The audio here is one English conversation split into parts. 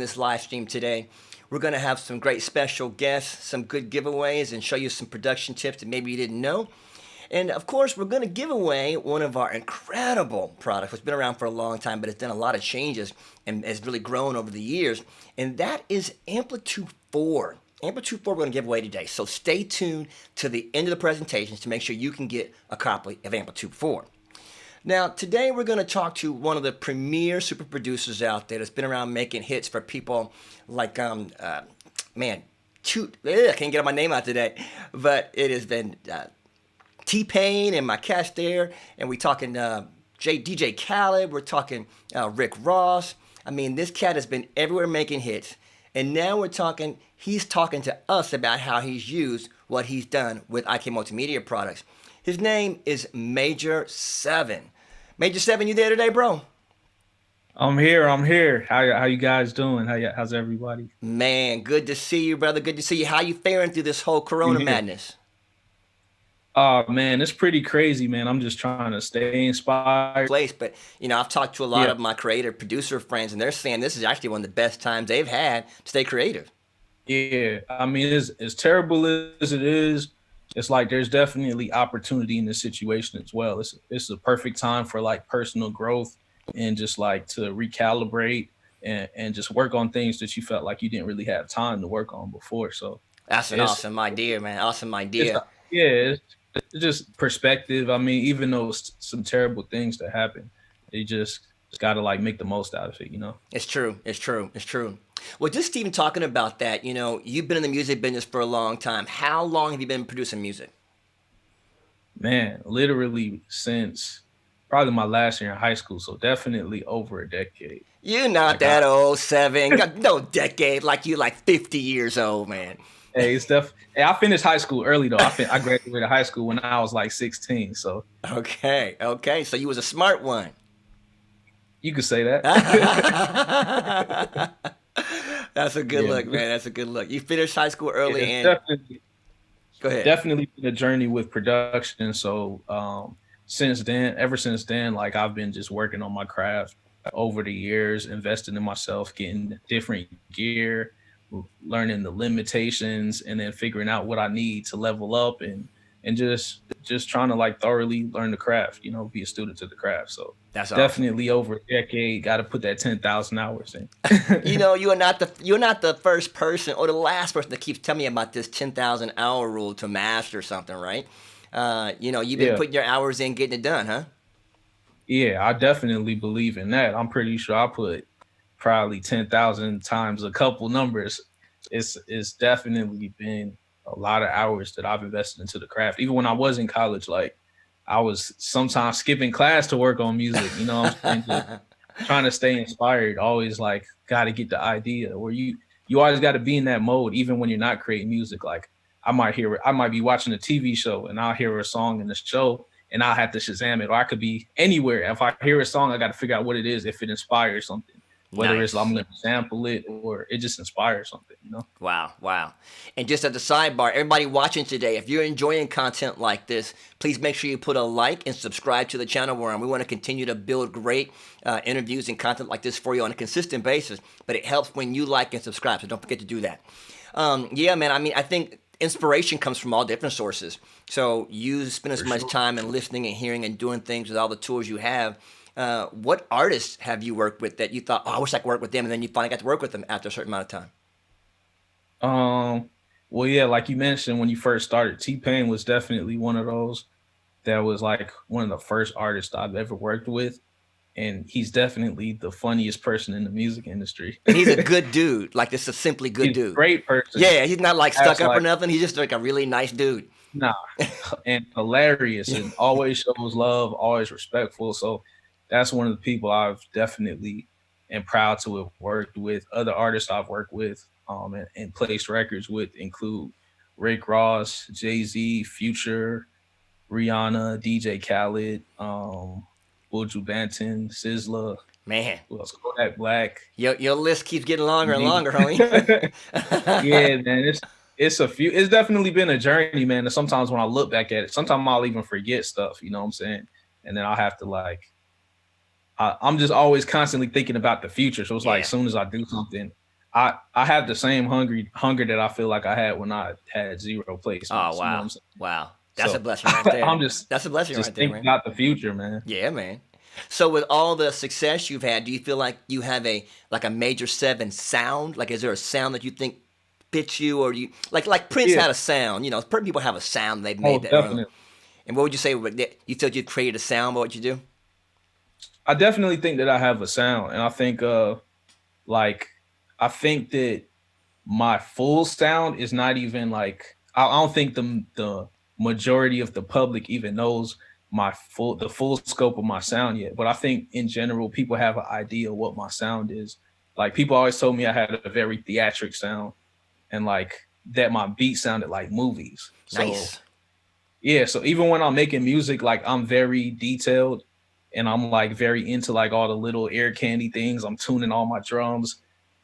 this live stream today. We're going to have some great special guests, some good giveaways, and show you some production tips that maybe you didn't know. And of course, we're going to give away one of our incredible products. It's been around for a long time, but it's done a lot of changes and has really grown over the years. And that is AmpliTube 4. AmpliTube 4 we're going to give away today. So stay tuned to the end of the presentations to make sure you can get a copy of AmpliTube 4. Now, today we're going to talk to one of the premier super producers out there that's been around making hits for people like, I can't get my name out today, but it has been T-Pain and my cast there, and we're talking DJ Khaled, we're talking Rick Ross. I mean, this cat has been everywhere making hits, and now he's talking to us about how he's used what he's done with IK Multimedia products. His name is Major 7. Major 7, you there today, bro? I'm here. How you guys doing? How's everybody? Man, good to see you, brother. Good to see you. How you faring through this whole Corona madness? Oh man, it's pretty crazy, man. I'm just trying to stay inspired. But I've talked to a lot of my creative producer friends, and they're saying this is actually one of the best times they've had to stay creative. Yeah, I mean, as terrible as it is, it's like there's definitely opportunity in this situation as well. It's a perfect time for like personal growth and just like to recalibrate and just work on things that you felt like you didn't really have time to work on before. So that's an awesome idea, man. Awesome idea. It's just perspective. I mean, even though it's some terrible things that happen, you just got to like make the most out of it, It's true. Well, just even talking about that, you've been in the music business for a long time. How long have you been producing music? Man, literally since probably my last year in high school. So definitely over a decade. You're not that old, 7. Got no decade, like you like 50 years old, man. Hey, I finished high school early though. I graduated high school when I was like 16. So okay. So you was a smart one. You could say that. That's a good look, man. That's a good look. You finished high school early, go ahead. Definitely been a journey with production. So ever since then, like I've been just working on my craft over the years, investing in myself, getting different gear, learning the limitations, and then figuring out what I need to level up and just trying to like thoroughly learn the craft, be a student to the craft. So that's definitely awesome. Over a decade, got to put that 10,000 hours in. You're not the first person or the last person that keeps telling me about this 10,000 hour rule to master something, right? You've been putting your hours in, getting it done, huh? Yeah, I definitely believe in that. I'm pretty sure I put probably 10,000 times a couple numbers. It's definitely been a lot of hours that I've invested into the craft. Even when I was in college, like I was sometimes skipping class to work on music, I'm trying to stay inspired, always like got to get the idea where you always got to be in that mode, even when you're not creating music. Like I might be watching a TV show and I'll hear a song in the show and I'll have to Shazam it, or I could be anywhere. If I hear a song, I got to figure out what it is, if it inspires something. Whether it's I'm going to sample it or it just inspires something, Wow. And just at the sidebar, everybody watching today, if you're enjoying content like this, please make sure you put a like and subscribe to the channel we're on. We want to continue to build great interviews and content like this for you on a consistent basis, but it helps when you like and subscribe, so don't forget to do that. Man, I mean, I think inspiration comes from all different sources. So you spend as much time in listening and hearing and doing things with all the tools you have. What artists have you worked with that you thought, I wish I could work with them, and then you finally got to work with them after a certain amount of time? Well, yeah, like you mentioned when you first started, T-Pain was definitely one of those that was like one of the first artists I've ever worked with. And he's definitely the funniest person in the music industry. And he's a good dude. Like, this is a simply good dude. Great person. Yeah, he's not like stuck up or nothing. He's just like a really nice dude. Nah, and hilarious and always shows love, always respectful. So that's one of the people I've definitely am proud to have worked with. Other artists I've worked with and placed records with include Rick Ross, Jay-Z, Future, Rihanna, DJ Khaled, Buju Banton, Sizzla. Man. Who else? Kodak Black. Your list keeps getting longer and longer, homie. Yeah, man. It's definitely been a journey, man. And sometimes when I look back at it, sometimes I'll even forget stuff, you know what I'm saying? And then I'll have to I'm just always constantly thinking about the future. So it's like, as soon as I do something, I have the same hunger that I feel like I had when I had zero Oh placements. You know what wow, I'm saying? wow, that's a So blessing right there. I'm just That's a blessing right just there, thinking man. about the future, man. Yeah, man. So with all the success you've had, do you feel like you have a like a major seven sound? Like, is there a sound that you think fits you, or do you like Prince Yeah, had a sound? You know, certain people have a sound they've made most that. definitely. And what would you say? You thought you created a sound by what you do? I definitely think that I have a sound, and I think like I think that my full sound is not even like I don't think the majority of the public even knows the full scope of my sound yet. But I think in general, people have an idea what my sound is. Like people always told me I had a very theatric sound, and like that my beat sounded like movies. So Nice. yeah, so even when I'm making music, like I'm very detailed and I'm like very into like all the little ear candy things. I'm tuning all my drums.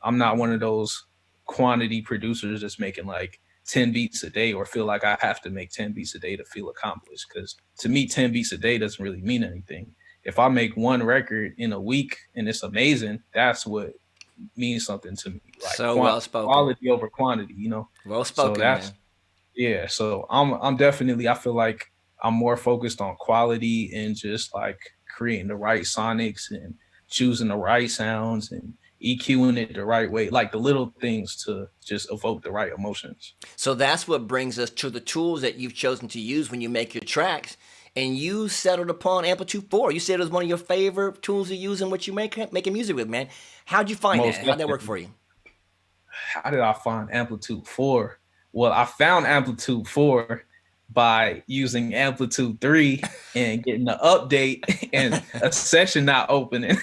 I'm not one of those quantity producers that's making like 10 beats a day or feel like I have to make 10 beats a day to feel accomplished. Cause to me, 10 beats a day doesn't really mean anything. If I make one record in a week and it's amazing, that's what means something to me. Like So well spoken. quality over quantity, you know? Well So spoken, that's man. yeah, so I'm definitely I feel like I'm more focused on quality and just like creating the right sonics and choosing the right sounds and EQing it the right way, like the little things to just evoke the right emotions. So that's what brings us to the tools that you've chosen to use when you make your tracks. And you settled upon AmpliTube 4. You said it was one of your favorite tools to use in what you making music with, man. How'd you find that? Most How'd that work definitely. for you? How did I find AmpliTube 4? Well, I found AmpliTube 4 by using AmpliTube 3 and getting an update and a session not opening.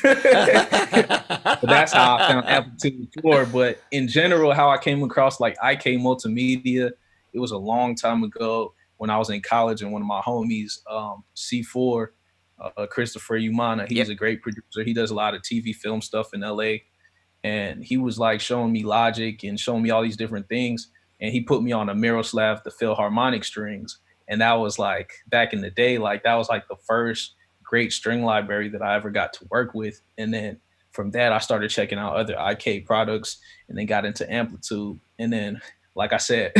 But that's how I found AmpliTube 4. But in general, how I came across like IK Multimedia, it was a long time ago when I was in college and one of my homies, C4, Christopher Umana, he's Yep. a great producer. He does a lot of TV film stuff in LA, and he was like showing me Logic and showing me all these different things. And he put me on a Miroslav, the Philharmonic strings. And that was like back in the day, like that was like the first great string library that I ever got to work with. And then from that, I started checking out other IK products and then got into AmpliTube. And then, like I said,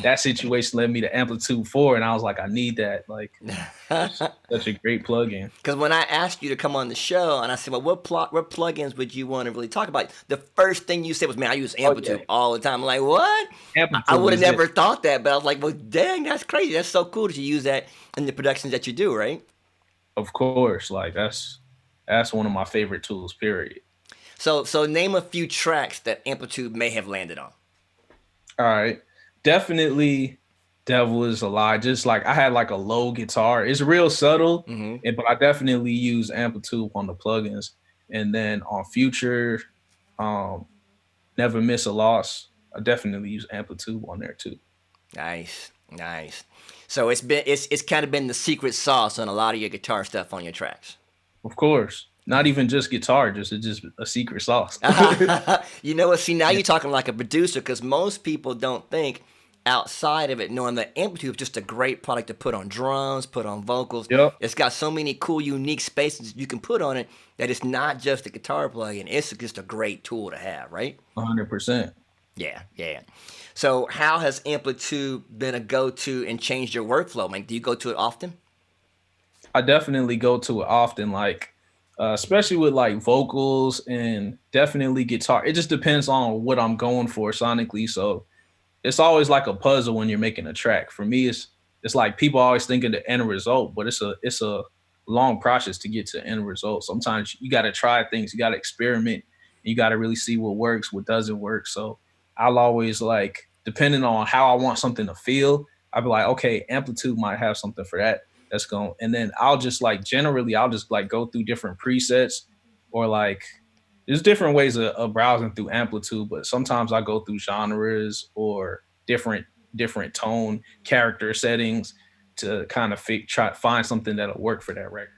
that situation led me to AmpliTube 4. And I was like, I need that. Like, it's such a great plugin. Because when I asked you to come on the show, and I said, "Well, what plugins would you want to really talk about?" The first thing you said was, "Man, I use Oh, yeah. AmpliTube all the time." I'm like, what? I AmpliTube would have is it. never thought that, but I was like, "Well, dang, that's crazy. That's so cool that you use that in the productions that you do, right?" Of course. Like, that's one of my favorite tools, period. So name a few tracks that AmpliTube may have landed on. All right. Definitely Devil is a Lie. Just like I had like a low guitar. It's real subtle, Hmm. but I definitely use AmpliTube on the plugins. And then on Future, um, Never Miss a Loss, I definitely use AmpliTube on there too. Nice, nice. So it's kind of been the secret sauce on a lot of your guitar stuff on your tracks. Of course. Not even just guitar, just it's just a secret sauce. You know what? See, now you're talking like a producer because most people don't think outside of it, knowing that Amplitude is just a great product to put on drums, put on vocals. Yep, It's got so many cool, unique spaces you can put on it that it's not just a guitar plugin. It's just a great tool to have, right? 100%. Yeah, yeah. So, how has Amplitude been a go-to and changed your workflow? Man, do you go to it often? I definitely go to it often, like especially with like vocals and definitely guitar. It just depends on what I'm going for sonically. So it's always like a puzzle when you're making a track. For me, it's like people always think of the end result, but it's a long process to get to end result. Sometimes you got to try things, you got to experiment, you got to really see what works, what doesn't work. So I'll always like, depending on how I want something to feel, I'll be like, okay, Amplitude might have something for that. That's going, and then I'll just like generally, I'll just like go through different presets or like there's different ways of browsing through Amplitude, but sometimes I go through genres or different tone character settings to kind of try to find something that'll work for that record.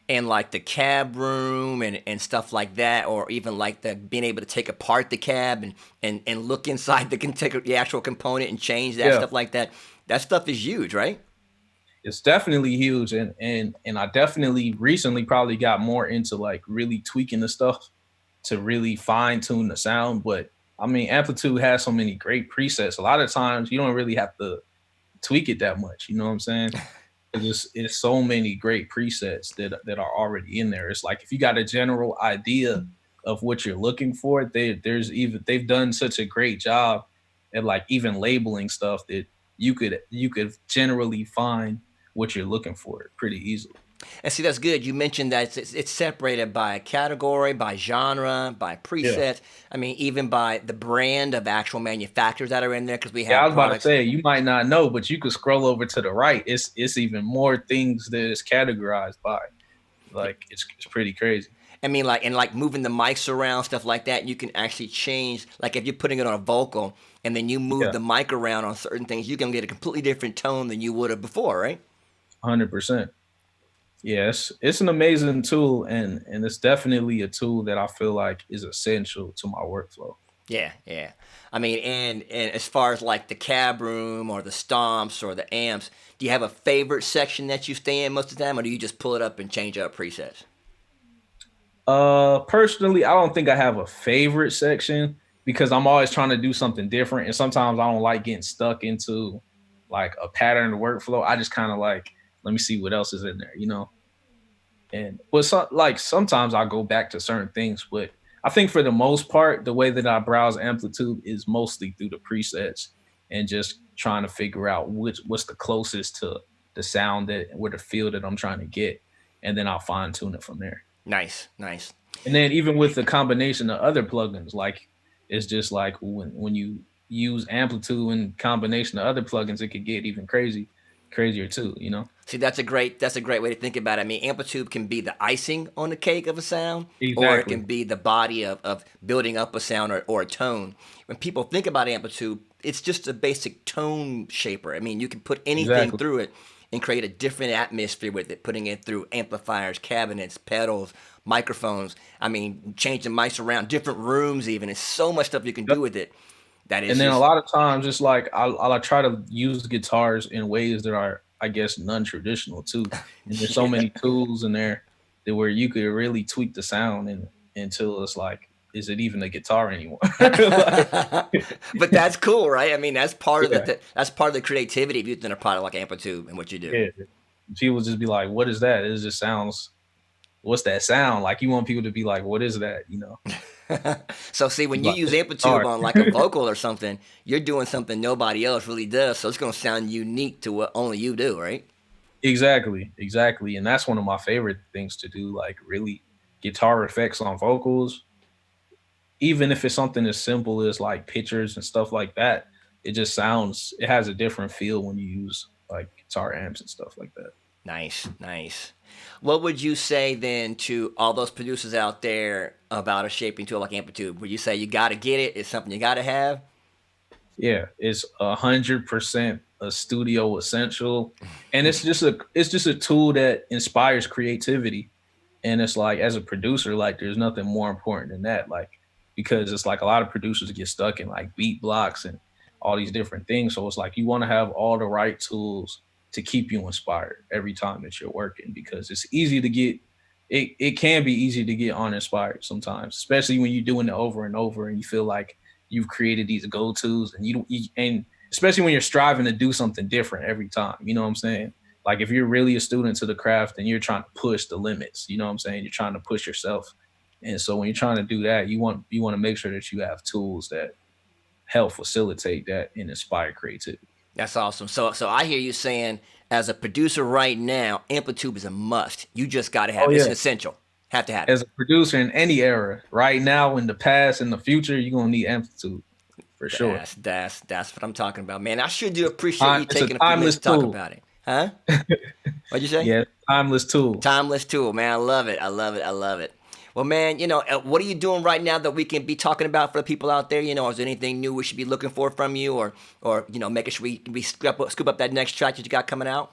And like the cab room and stuff like that, or even like the being able to take apart the cab and look inside the, take the actual component and change that Yeah, stuff like that. That stuff is huge, right? it's definitely huge, and I definitely recently probably got more into like really tweaking the stuff to really fine tune the sound. But I mean, AmpliTube has so many great presets. A lot of times you don't really have to tweak it that much. You know what I'm saying? It's so many great presets that are already in there. It's like if you got a general idea of what you're looking for, they've done such a great job at like even labeling stuff that you could generally find what you're looking for pretty easily. And see, that's good. You mentioned that it's separated by category, by genre, by Yeah. preset. I mean, even by the brand of actual manufacturers that are in there, because we Yeah, I have was about to products. say you might not know, but you could scroll over to the right. It's even more things that it's categorized by. Like it's pretty crazy. I mean, like, and like moving the mics around, stuff like that. You can actually change, like, if you're putting it on a vocal and then you move Yeah, the mic around on certain things, you can get a completely different tone than you would have before, right? 100%. Yes, it's an amazing tool, and it's definitely a tool that I feel like is essential to my workflow. Yeah, yeah. I mean, and as far as like the cab room or the stomps or the amps, do you have a favorite section that you stay in most of the time, or do you just pull it up and change up presets? Personally, I don't think I have a favorite section because I'm always trying to do something different, and sometimes I don't like getting stuck into like a pattern workflow. I just kind of like let me see what else is in there, you know. And but like sometimes I go back to certain things, but I think for the most part, the way that I browse AmpliTube is mostly through the presets and just trying to figure out what's the closest to the sound that or the feel that I'm trying to get, and then I'll fine tune it from there. Nice, nice. And then even with the combination of other plugins, like it's just like when you use AmpliTube in combination of other plugins, it could get even crazier too, you know? See, that's a great way to think about it. I mean, amplitude can be the icing on the cake of a sound, or it can Exactly. be the body of building up a sound or a tone. When people think about amplitude, it's just a basic tone shaper. I mean, you can put anything Exactly. through it and create a different atmosphere with it, putting it through amplifiers, cabinets, pedals, microphones. I mean, changing mics around, different rooms even. There's so much stuff you can do with it that is And then a just lot of times it's like I try to use guitars in ways that are, I guess, non-traditional too. And there's so yeah. many tools in there that where you could really tweak the sound and until it's like, is it even a guitar anymore? Like, But that's cool, right? I mean, that's part of yeah, that's part of the creativity of using a product like Amplitude and what you do. yeah. People just be like, what is that? It just sounds, what's that sound? Like you want people to be like, what is that? You know, So see, be when you like, use it's a Amplitude guitar. on like a vocal or something, you're doing something nobody else really does. So it's gonna sound unique to what only you do, right? Exactly, exactly. And that's one of my favorite things to do, like really guitar effects on vocals, even if it's something as simple as like pictures and stuff like that, it has a different feel when you use like guitar amps and stuff like that. Nice, nice. What would you say then to all those producers out there about a shaping tool like Amplitude? Would you say you got to get it? It's something you got to have? Yeah, it's 100% a studio essential, and it's just a tool that inspires creativity. And it's like as a producer, like there's nothing more important than that. Like because it's like a lot of producers get stuck in like beat blocks and all these different things. So it's like you want to have all the right tools to keep you inspired every time that you're working because it's easy to get it can be easy to get uninspired sometimes, especially when you're doing it over and over and you feel like you've created these go-tos and and especially when you're striving to do something different every time. You know what I'm saying? Like if you're really a student to the craft and you're trying to push the limits, you know what I'm saying? You're trying to push yourself. And so when you're trying to do that, you want to make sure that you have tools that help facilitate that and inspire creativity. That's awesome. So I hear you saying, as a producer right now, Amplitude is a must. You just got to Oh have it. It's yeah. an essential. Have to have it. As a producer in any era, right now, in the past, in the future, you're gonna need amplitude for sure. That's what I'm talking about, man. I sure do appreciate you It's a taking a few minutes timeless to talk tool. about it. Huh? What'd you say? Yeah, timeless tool. Timeless tool, man. I love it. I love it. I love it. Well, man, what are you doing right now that we can be talking about for the people out there? Is there anything new we should be looking for from you, or making sure we scoop up that next track that you got coming out?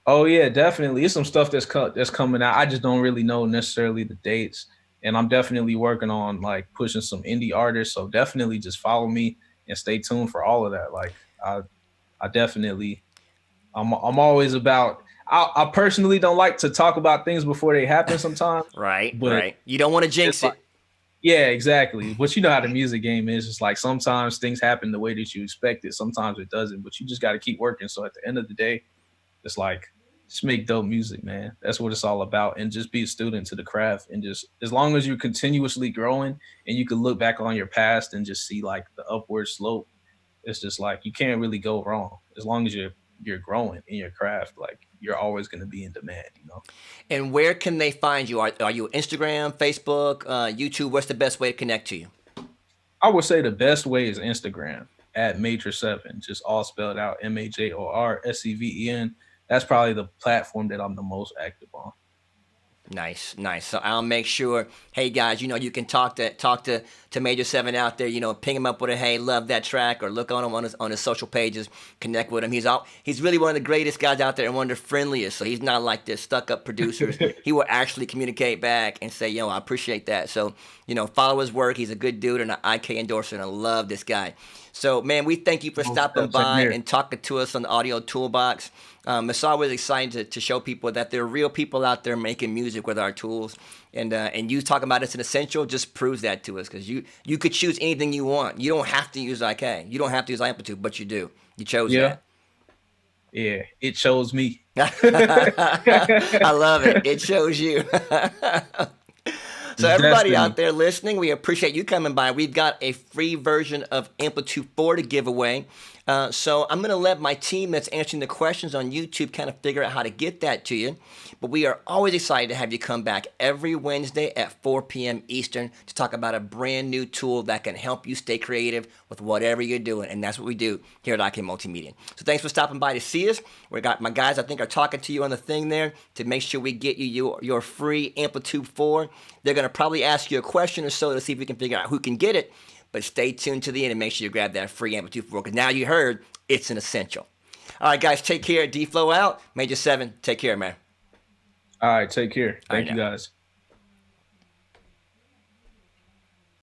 Oh yeah, definitely. It's some stuff that's coming out. I just don't really know necessarily the dates, and I'm definitely working on like pushing some indie artists. So definitely just follow me and stay tuned for all of that. Like I definitely, I'm always about. I personally don't like to talk about things before they happen sometimes, Right, but right. You don't want to it's jinx like it. Yeah, exactly. But you know how the music game is. It's like sometimes things happen the way that you expect it. Sometimes it doesn't. But you just got to keep working. So at the end of the day, it's like just make dope music, man. That's what it's all about. And just be a student to the craft. And just as long as you're continuously growing and you can look back on your past and just see like the upward slope, it's just like you can't really go wrong. As long as you're growing in your craft, like you're always gonna be in demand, you know. And where can they find you? Are you Instagram, Facebook, YouTube? What's the best way to connect to you? I would say the best way is Instagram at Major7, just all spelled out MajorSeven. That's probably the platform that I'm the most active on. Nice, nice. So I'll make sure. Hey guys, you can talk to Major Seven out there. Ping him up with a hey, love that track, or look on him on his social pages, connect with him. He's really one of the greatest guys out there and one of the friendliest. So he's not like this stuck up producers. He will actually communicate back and say, I appreciate that. So follow his work. He's a good dude and an IK endorser, and I love this guy. So, man, we thank you for stopping by and talking to us on the Audio Toolbox. It's always exciting to show people that there are real people out there making music with our tools. And you talking about it's an essential just proves that to us, because you could choose anything you want. You don't have to use IK. You don't have to use AmpliTube, but you do. You chose that. Yeah, it chose me. I love it. It shows you. So everybody out there listening, we appreciate you coming by. We've got a free version of AmpliTube 4 to give away. So I'm going to let my team that's answering the questions on YouTube kind of figure out how to get that to you. But we are always excited to have you come back every Wednesday at 4 p.m. Eastern to talk about a brand new tool that can help you stay creative with whatever you're doing. And that's what we do here at IK Multimedia. So thanks for stopping by to see us. We got my guys, I think, are talking to you on the thing there to make sure we get you your free AmpliTube 4. They're going to probably ask you a question or so to see if we can figure out who can get it. But stay tuned to the end and make sure you grab that free AmpliTube 4, because now you heard it's an essential. All right, guys, take care. DFlo out. Major 7, take care, man. All right, take care. Thank you, guys.